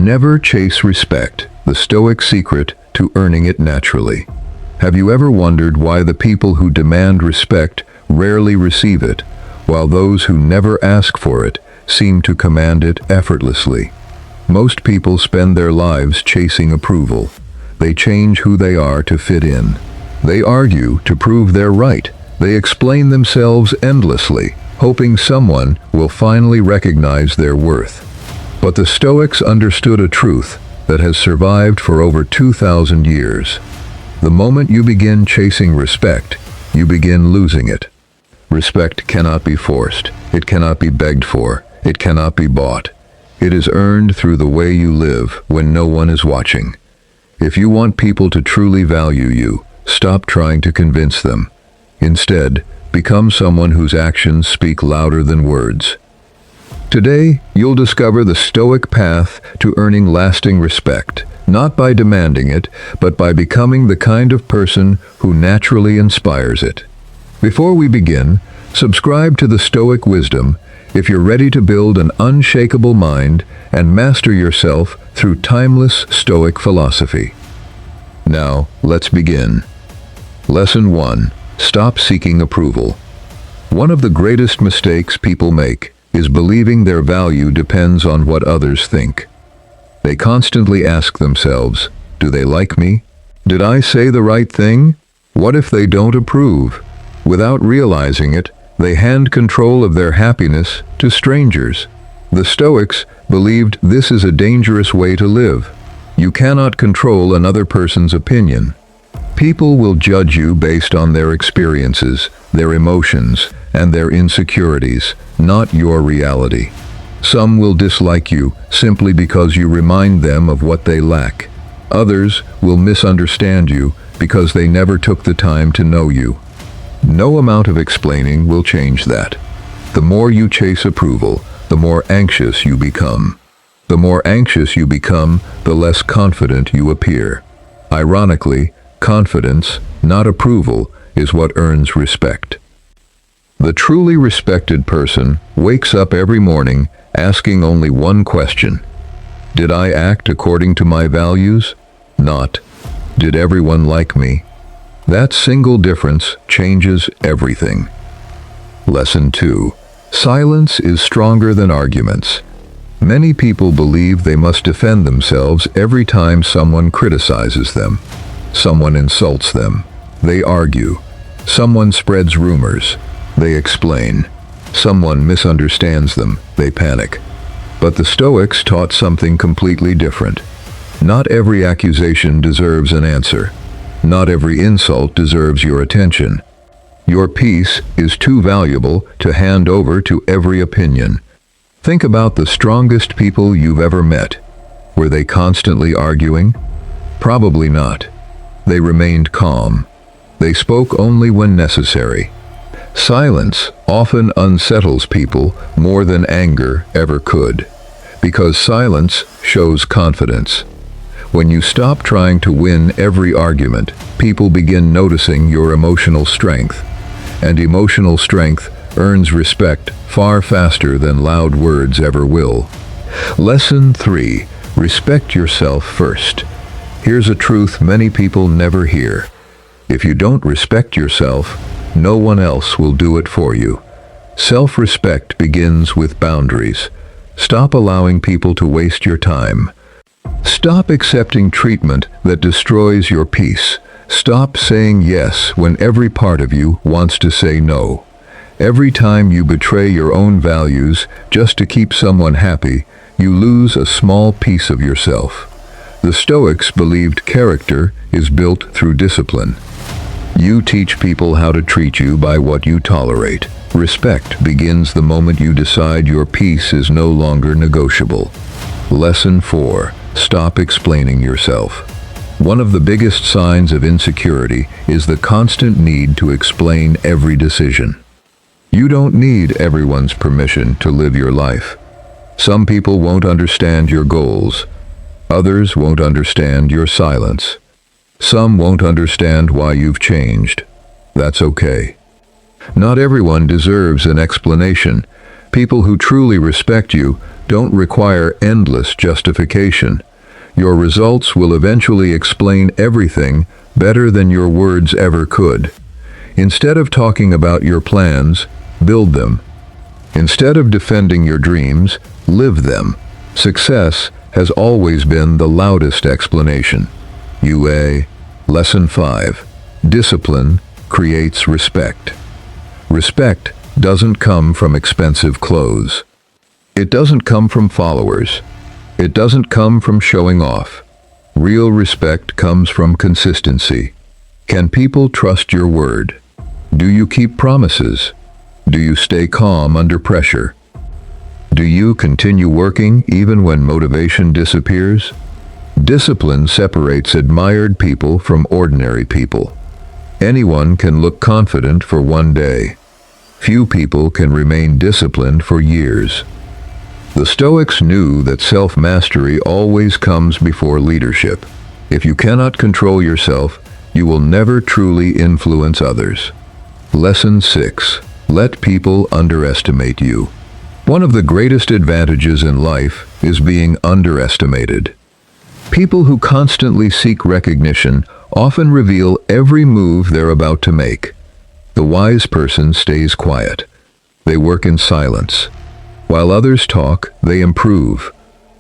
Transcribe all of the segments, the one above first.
Never chase respect, the Stoic secret to earning it naturally. Have you ever wondered why the people who demand respect rarely receive it, while those who never ask for it seem to command it effortlessly? Most people spend their lives chasing approval. They change who they are to fit in. They argue to prove they're right. They explain themselves endlessly, hoping someone will finally recognize their worth. But the Stoics understood a truth that has survived for over 2,000 years. The moment you begin chasing respect, you begin losing it. Respect cannot be forced. It cannot be begged for. It cannot be bought. It is earned through the way you live when no one is watching. If you want people to truly value you, stop trying to convince them. Instead, become someone whose actions speak louder than words. Today, you'll discover the Stoic path to earning lasting respect, not by demanding it, but by becoming the kind of person who naturally inspires it. Before we begin, subscribe to the Stoic Wisdom if you're ready to build an unshakable mind and master yourself through timeless Stoic philosophy. Now, let's begin. Lesson 1. Stop seeking approval. One of the greatest mistakes people make is believing their value depends on what others think. They constantly ask themselves, do they like me? Did I say the right thing? What if they don't approve? Without realizing it, they hand control of their happiness to strangers. The Stoics believed this is a dangerous way to live. You cannot control another person's opinion. People will judge you based on their experiences, their emotions, and their insecurities, not your reality. Some will dislike you simply because you remind them of what they lack. Others will misunderstand you because they never took the time to know you. No amount of explaining will change that. The more you chase approval, the more anxious you become. The more anxious you become, the less confident you appear. Ironically, confidence, not approval, is what earns respect. The truly respected person wakes up every morning asking only one question. Did I act according to my values? Not, did everyone like me? That single difference changes everything. Lesson 2. Silence is stronger than arguments. Many people believe they must defend themselves every time someone criticizes them. Someone insults them. They argue. Someone spreads rumors. They explain. Someone misunderstands them. They panic. But the Stoics taught something completely different. Not every accusation deserves an answer. Not every insult deserves your attention. Your peace is too valuable to hand over to every opinion. Think about the strongest people you've ever met. Were they constantly arguing? Probably not. They remained calm. They spoke only when necessary. Silence often unsettles people more than anger ever could, because silence shows confidence. When you stop trying to win every argument, people begin noticing your emotional strength. And emotional strength earns respect far faster than loud words ever will. Lesson 3. Respect yourself first. Here's a truth many people never hear. If you don't respect yourself, no one else will do it for you. Self-respect begins with boundaries. Stop allowing people to waste your time. Stop accepting treatment that destroys your peace. Stop saying yes when every part of you wants to say no. Every time you betray your own values just to keep someone happy, you lose a small piece of yourself. The Stoics believed character is built through discipline. You teach people how to treat you by what you tolerate. Respect begins the moment you decide your peace is no longer negotiable. Lesson 4. Stop explaining yourself. One of the biggest signs of insecurity is the constant need to explain every decision. You don't need everyone's permission to live your life. Some people won't understand your goals. Others won't understand your silence. Some won't understand why you've changed. That's okay. Not everyone deserves an explanation. People who truly respect you don't require endless justification. Your results will eventually explain everything better than your words ever could. Instead of talking about your plans, build them. Instead of defending your dreams, live them. Success has always been the loudest explanation. UA Lesson 5. Discipline creates respect. Respect doesn't come from expensive clothes. It doesn't come from followers. It doesn't come from showing off. Real respect comes from consistency. Can people trust your word? Do you keep promises? Do you stay calm under pressure? Do you continue working even when motivation disappears? Discipline separates admired people from ordinary people. Anyone can look confident for one day. Few people can remain disciplined for years. The Stoics knew that self-mastery always comes before leadership. If you cannot control yourself, you will never truly influence others. Lesson 6. Let people underestimate you. One of the greatest advantages in life is being underestimated. People who constantly seek recognition often reveal every move they're about to make. The wise person stays quiet. They work in silence. While others talk, they improve.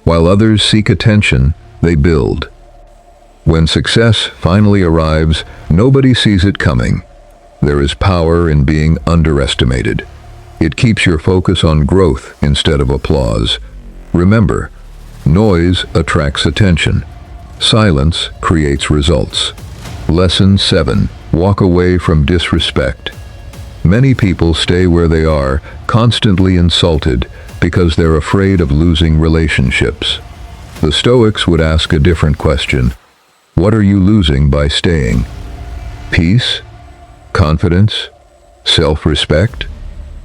While others seek attention, they build. When success finally arrives, nobody sees it coming. There is power in being underestimated. It keeps your focus on growth instead of applause. Remember, noise attracts attention. Silence creates results. Lesson 7. Walk away from disrespect. Many people stay where they are, constantly insulted, because they're afraid of losing relationships. The Stoics would ask a different question. What are you losing by staying? Peace? Confidence? Self-respect?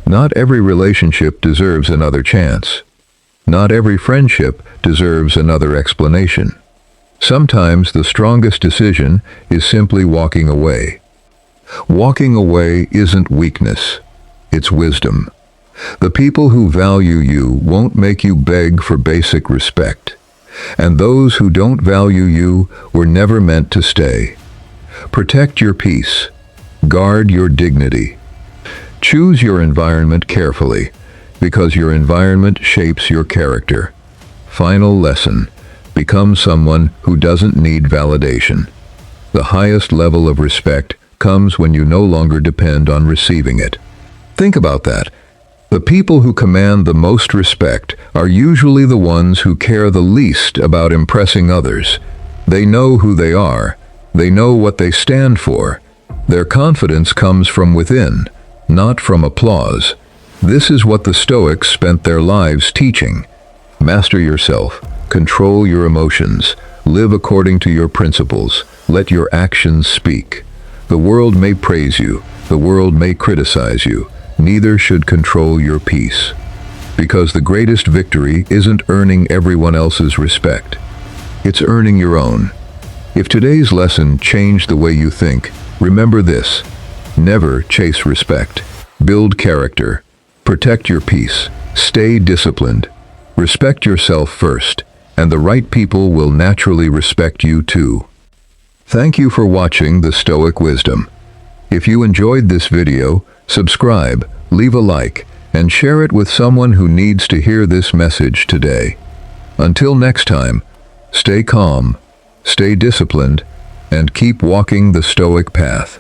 Not every relationship deserves another chance. Not every friendship deserves another explanation. Sometimes the strongest decision is simply walking away. Walking away isn't weakness, it's wisdom. The people who value you won't make you beg for basic respect. And those who don't value you were never meant to stay. Protect your peace. Guard your dignity. Choose your environment carefully, because your environment shapes your character. Final lesson. Become someone who doesn't need validation. The highest level of respect comes when you no longer depend on receiving it. Think about that. The people who command the most respect are usually the ones who care the least about impressing others. They know who they are. They know what they stand for. Their confidence comes from within, not from applause. This is what the Stoics spent their lives teaching. Master yourself. Control your emotions. Live according to your principles. Let your actions speak. The world may praise you. The world may criticize you. Neither should control your peace. Because the greatest victory isn't earning everyone else's respect. It's earning your own. If today's lesson changed the way you think, remember this. Never chase respect. Build character. Protect your peace. Stay disciplined. Respect yourself first, and the right people will naturally respect you too. Thank you for watching the Stoic Wisdom. If you enjoyed this video, subscribe, leave a like, and share it with someone who needs to hear this message today. Until next time, stay calm, stay disciplined, and keep walking the Stoic path.